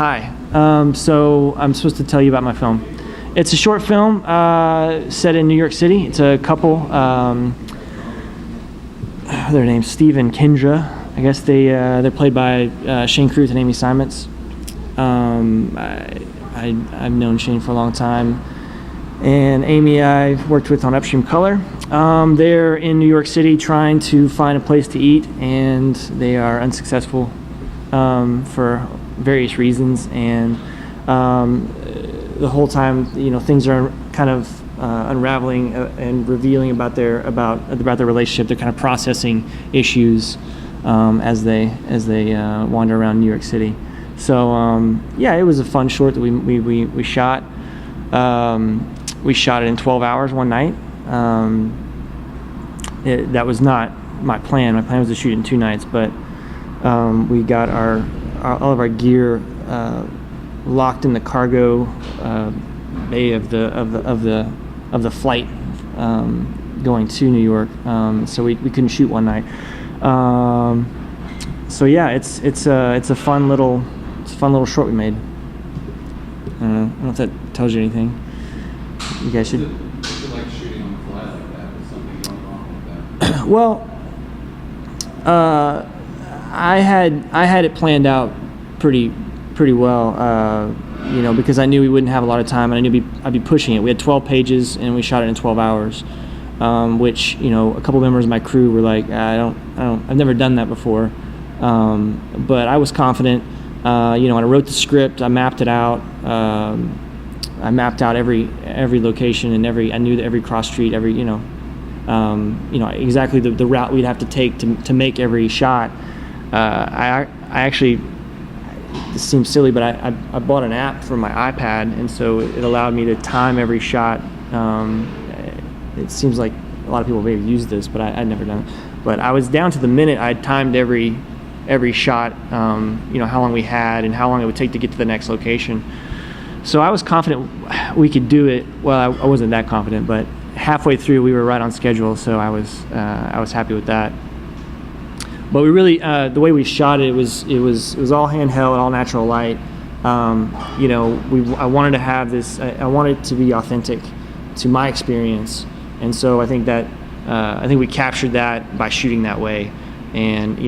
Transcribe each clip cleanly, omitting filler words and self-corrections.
Hi. So I'm supposed to tell you about my film. It's a short film set in New York City. It's a couple. Their name's Steve and Kendra. I guess they're played by Shane Cruz and Amy Simons. I've known Shane for a long time, and Amy I've worked with on Upstream Color. They're in New York City trying to find a place to eat, and they are unsuccessful for various reasons. And the whole time, things are kind of unraveling and revealing about their relationship. They're kind of processing issues as they wander around New York City. So it was a fun short that we shot. We shot it in 12 hours one night. That was not my plan. My plan was to shoot it in 2 nights, but we got all of our gear locked in the cargo bay of the flight going to New York. So we couldn't shoot one night. It's a fun little short we made. I don't know if that tells you anything. You guys should. What's it like shooting on the fly like that? Was something going wrong with that? Well, I had it planned out pretty well, because I knew we wouldn't have a lot of time, and I knew I'd be pushing it. We had 12 pages, and we shot it in 12 hours, which a couple members of my crew were like, I've never done that before, but I was confident. When I wrote the script, I mapped it out. I mapped out every location and I knew that every cross street, exactly the route we'd have to take to make every shot. I actually, this seems silly, but I bought an app for my iPad, and so it allowed me to time every shot. It seems like a lot of people maybe use this, but I'd never done it. But I was down to the minute. I timed every shot, how long we had and how long it would take to get to the next location. So I was confident we could do it. Well, I wasn't that confident, but halfway through we were right on schedule, so I was happy with that. But we really, the way we shot it, it was all handheld, all natural light. I wanted to have this. I wanted it to be authentic to my experience, and so I think we captured that by shooting that way, and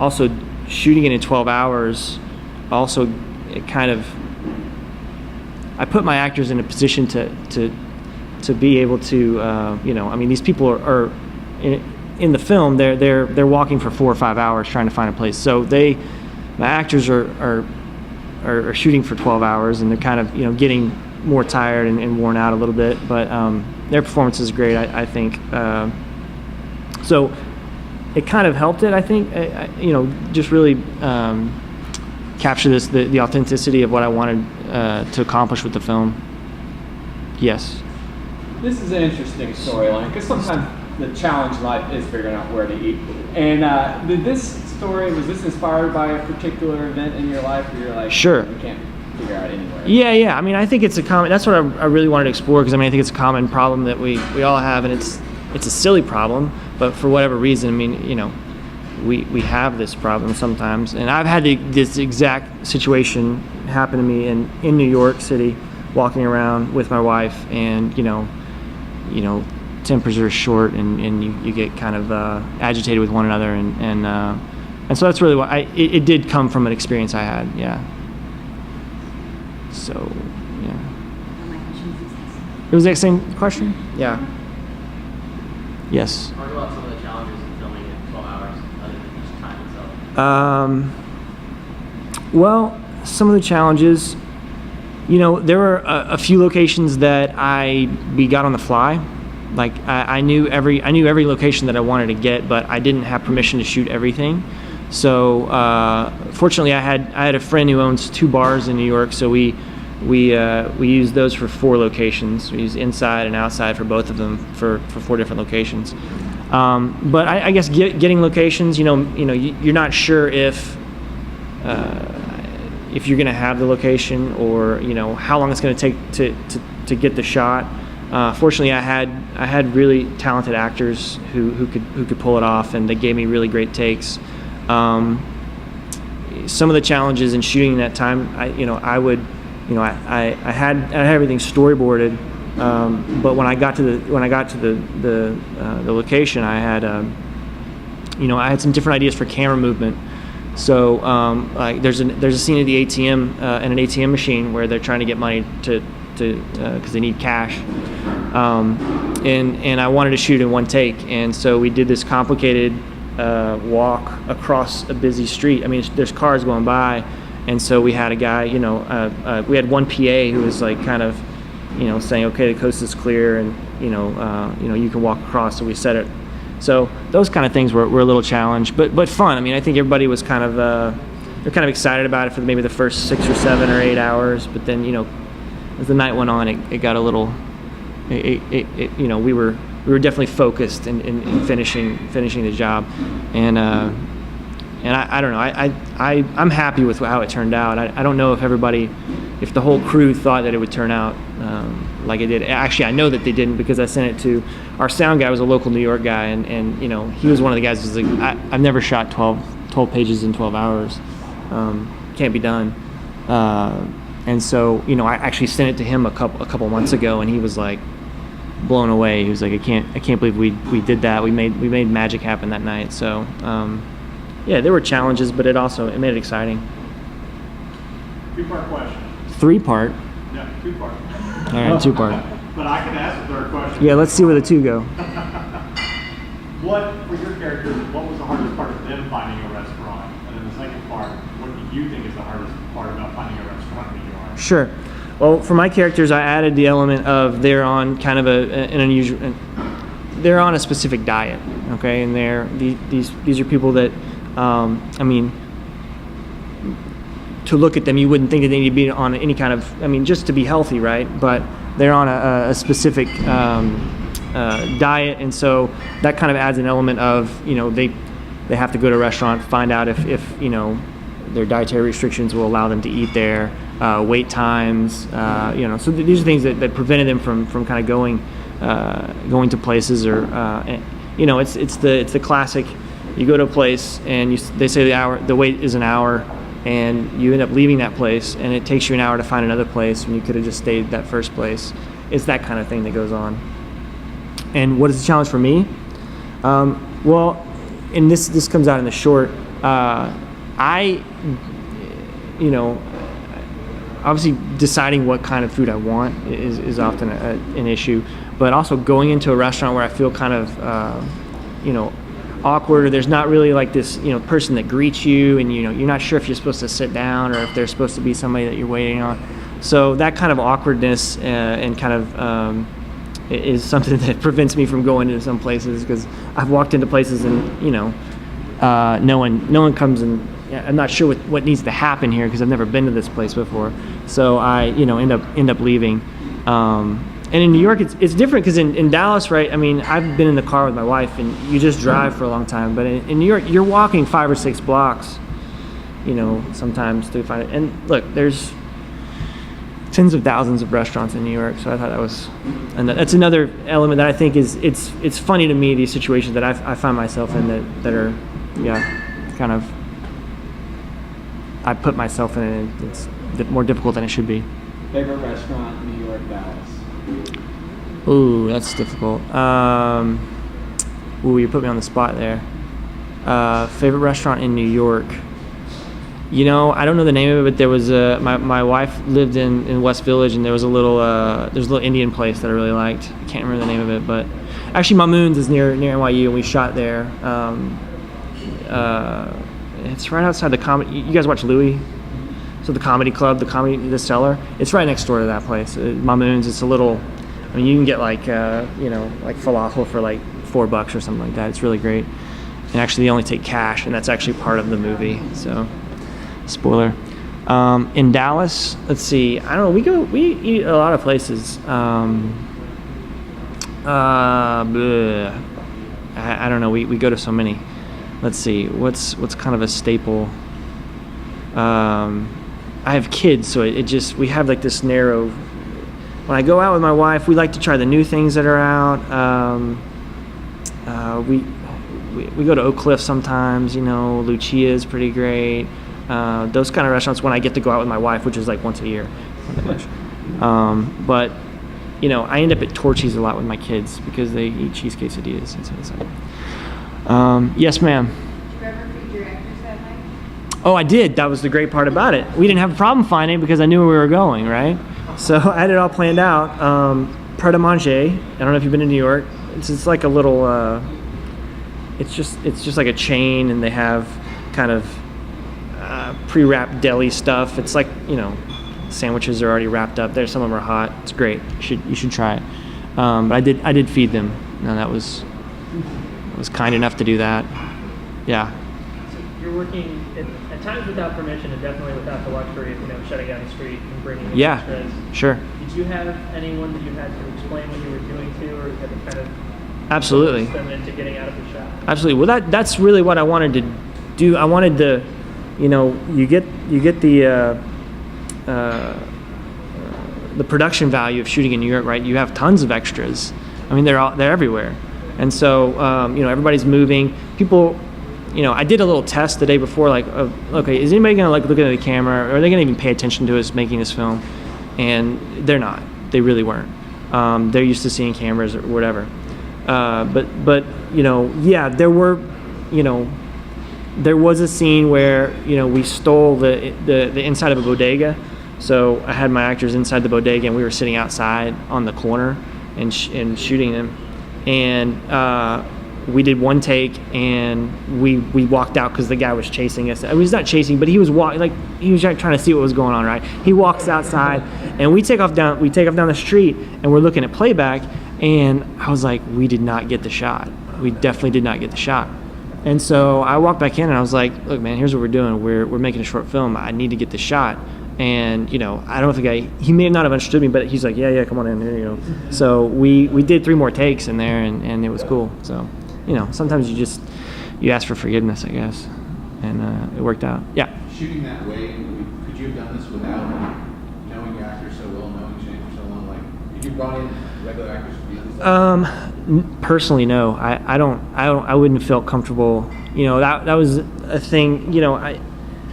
also shooting it in 12 hours. Also, it kind of, I put my actors in a position to be able to, these people are in the film. They're walking for 4 or 5 hours trying to find a place. So my actors are shooting for 12 hours, and they're kind of getting more tired and worn out a little bit. But their performance is great, I think. So it kind of helped it, I think. Just really capture the authenticity of what I wanted to accomplish with the film. Yes. This is an interesting storyline, because sometimes the challenge in life is figuring out where to eat. And was this inspired by a particular event in your life where you're like, sure, you can't figure out anywhere? Yeah. I think it's a common. That's what I really wanted to explore, because I think it's a common problem that we all have, and it's a silly problem, but for whatever reason, we have this problem sometimes. And I've had this exact situation happen to me in New York City, walking around with my wife, and tempers are short, and you get kind of agitated with one another, and so that's really what it did come from an experience I had. Yeah. So yeah. It was the same question? Yeah. Yes. Talk about some of the challenges in filming in 12 hours, other than just time itself. Well, some of the challenges, there were a few locations that we got on the fly. Like I knew every location that I wanted to get, but I didn't have permission to shoot everything. So fortunately, I had a friend who owns 2 bars in New York, so we used those for 4 locations. We used inside and outside for both of them for 4 different locations. But I guess getting locations, you're not sure if you're going to have the location, or how long it's going to take to get the shot. Fortunately, I had really talented actors who could pull it off, and they gave me really great takes. some of the challenges in shooting that time, I had everything storyboarded, but when I got to the location, I had I had some different ideas for camera movement. So like there's a scene at the ATM and an ATM machine where they're trying to get money to because they need cash, and I wanted to shoot in one take, and so we did this complicated walk across a busy street. I mean, there's cars going by, and so we had a guy, we had one PA who was like kind of, saying, okay, the coast is clear, and you can walk across. So we set it. So those kind of things were a little challenge, but fun. I mean, I think everybody was kind of they're kind of excited about it for maybe the first 6 or 7 or 8 hours, but then as the night went on, it got a little. We were definitely focused in finishing the job, and I don't know. I'm happy with how it turned out. I don't know if the whole crew thought that it would turn out like it did. Actually, I know that they didn't, because I sent it to our sound guy. Was a local New York guy, and he was one of the guys who was like, I've never shot 12 pages in 12 hours. Can't be done. And so I actually sent it to him a couple months ago, and he was like blown away. He was like, I can't believe we did that. We made magic happen that night. So yeah, there were challenges, but it made it exciting. 2-part question. 3-part. Yeah, 2-part. All right, 2-part. But I can ask a 3rd question. Yeah, let's see where the 2 go. What, for your characters, what was the hardest part of them finding a restaurant? And then the second part, what do you think is the hardest part about finding a restaurant in New York? Sure. Well, for my characters, I added the element of they're on kind of an unusual. They're on a specific diet, okay, and these are people that, to look at them, you wouldn't think that they need to be on any kind of, just to be healthy, right? But they're on a specific diet, and so that kind of adds an element of, they have to go to a restaurant, find out if their dietary restrictions will allow them to eat there, wait times, so these are things that prevented them from kind of going to places, or it's the classic. You go to a place and they say the wait is an hour, and you end up leaving that place, and it takes you an hour to find another place when you could have just stayed at that first place. It's that kind of thing that goes on. And what is the challenge for me? Well, and this comes out in the short. Obviously deciding what kind of food I want is often an issue, but also going into a restaurant where I feel kind of, awkward, or there's not really like this, person that greets you, and you're not sure if you're supposed to sit down or if there's supposed to be somebody that you're waiting on. So that kind of awkwardness and kind of is something that prevents me from going into some places, because I've walked into places and no one comes, and I'm not sure what needs to happen here because I've never been to this place before. So I end up leaving. And in New York, it's different, because in Dallas, right? I mean, I've been in the car with my wife, and you just drive for a long time. But in New York, you're walking 5 or 6 blocks, sometimes to find it. And look, there's tens of thousands of restaurants in New York, so I thought and that's another element that I think it's funny to me, these situations that I find myself in that are, kind of, I put myself in it. It's more difficult than it should be. Favorite restaurant, New York, Dallas? Ooh, that's difficult. You put me on the spot there. Favorite restaurant in New York? I don't know the name of it, but there was my wife lived in West Village, and there's a little Indian place that I really liked. I can't remember the name of it, but actually Mamoon's is near NYU, and we shot there. It's right outside the comedy. You guys watch Louis? So the comedy club, the Cellar. It's right next door to that place. Mamoon's. It's a little. You can get like falafel for like $4 or something like that. It's really great. And actually, they only take cash, and that's actually part of the movie. So, spoiler. In Dallas, let's see. I don't know. We eat a lot of places. I don't know. We go to so many. Let's see. What's kind of a staple? I have kids, so we have like this narrow. When I go out with my wife, we like to try the new things that are out. We go to Oak Cliff sometimes. Lucia is pretty great. those kind of restaurants when I get to go out with my wife, which is like once a year. Pretty much. But you know, I end up at Torchy's a lot with my kids because they eat cheese quesadillas. And so it's like, yes, ma'am. Did you ever feed your actors that night? Oh, I did. That was the great part about it. We didn't have a problem finding because I knew where we were going, right? So I had it all planned out. Pret a Manger. I don't know if you've been to New York. It's like a little. It's just like a chain, and they have kind of pre-wrapped deli stuff. It's like, you know, sandwiches are already wrapped up there. Some of them are hot. It's great. You should try it. But I did feed them. No, that was kind enough to do that. Yeah. So you're working at times without permission and definitely without the luxury of, you know, shutting down the street and bringing in Yeah. extras. Sure. Did you have anyone that you had to explain what you were doing to, or had to kind of Absolutely. force them into getting out of the shot? Absolutely. Well, that's really what I wanted to do. I wanted to, you know, you get the production value of shooting in New York, right? You have tons of extras. I mean, they're everywhere, and so you know, everybody's moving. People, you know, I did a little test the day before, like, okay, is anybody gonna like look at the camera? Or are they gonna even pay attention to us making this film? And they're not. They really weren't. They're used to seeing cameras or whatever. But you know, yeah, there were, you know, there was a scene where, you know, we stole the inside of a bodega. So I had my actors inside the bodega, and we were sitting outside on the corner and shooting them. And we did one take, and we walked out because the guy was chasing us. I mean, he's not chasing, but he was he was trying to see what was going on, right? He walks outside, and we take off down the street, and we're looking at playback. And I was like, we did not get the shot. We definitely did not get the shot. And so I walked back in, and I was like, look, man, here's what we're doing. We're making a short film. I need to get the shot. And, you know, I don't think he may not have understood me, but he's like, yeah, come on in, here you go. So we did 3 more takes in there, and it was cool. So, you know, sometimes you ask for forgiveness, I guess. And it worked out. Yeah. Shooting that way, could you have done this without knowing your actors so well, knowing Shane for so long? Like, if you brought in regular actors to be in this? Personally, no. I wouldn't have felt comfortable. You know, that was a thing. You know, I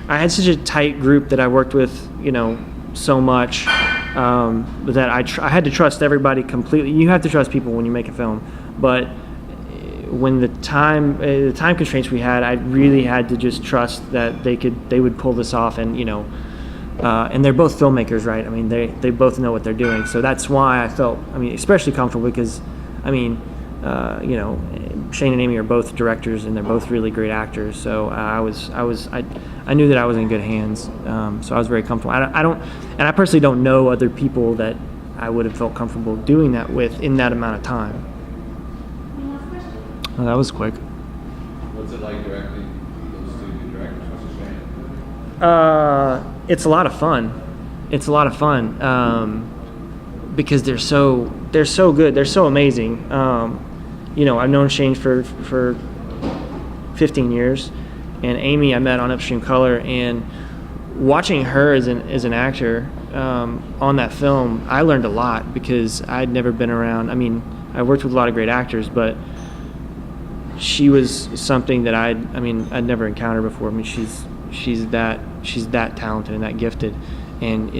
had such a tight group that I worked with, you know, so much that I had to trust everybody completely. You have to trust people when you make a film, but when the time constraints we had, I really had to just trust that they would pull this off. And, you know, and they're both filmmakers, right? I mean, they both know what they're doing. So that's why I felt, I mean, especially comfortable because, I mean, you know, Shane and Amy are both directors, and they're both really great actors. So I knew that I was in good hands. So I was very comfortable. I personally don't know other people that I would have felt comfortable doing that with in that amount of time. Oh, that was quick. What's it like directing those 2 good directors? What's your Shane? It's a lot of fun. It's a lot of fun because they're so good. They're so amazing. You know, I've known Shane for 15 years, and Amy I met on Upstream Color, and watching her as an actor on that film, I learned a lot because I'd never been around. I mean, I worked with a lot of great actors, but she was something that I'd never encountered before. I mean, she's that talented and that gifted, and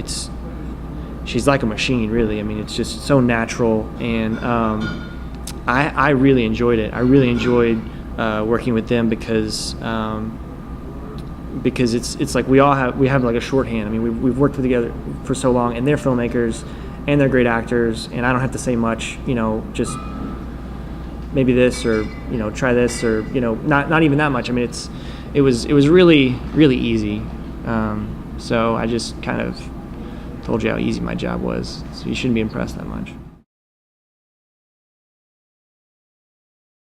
she's like a machine, really. I mean, it's just so natural, and I really enjoyed it. I really enjoyed working with them because it's like we have like a shorthand. I mean, we've worked together for so long, and they're filmmakers, and they're great actors, and I don't have to say much. You know, just maybe this, or, you know, try this, or, you know, not even that much. I mean, it was really, really easy. So I just kind of told you how easy my job was. So you shouldn't be impressed that much.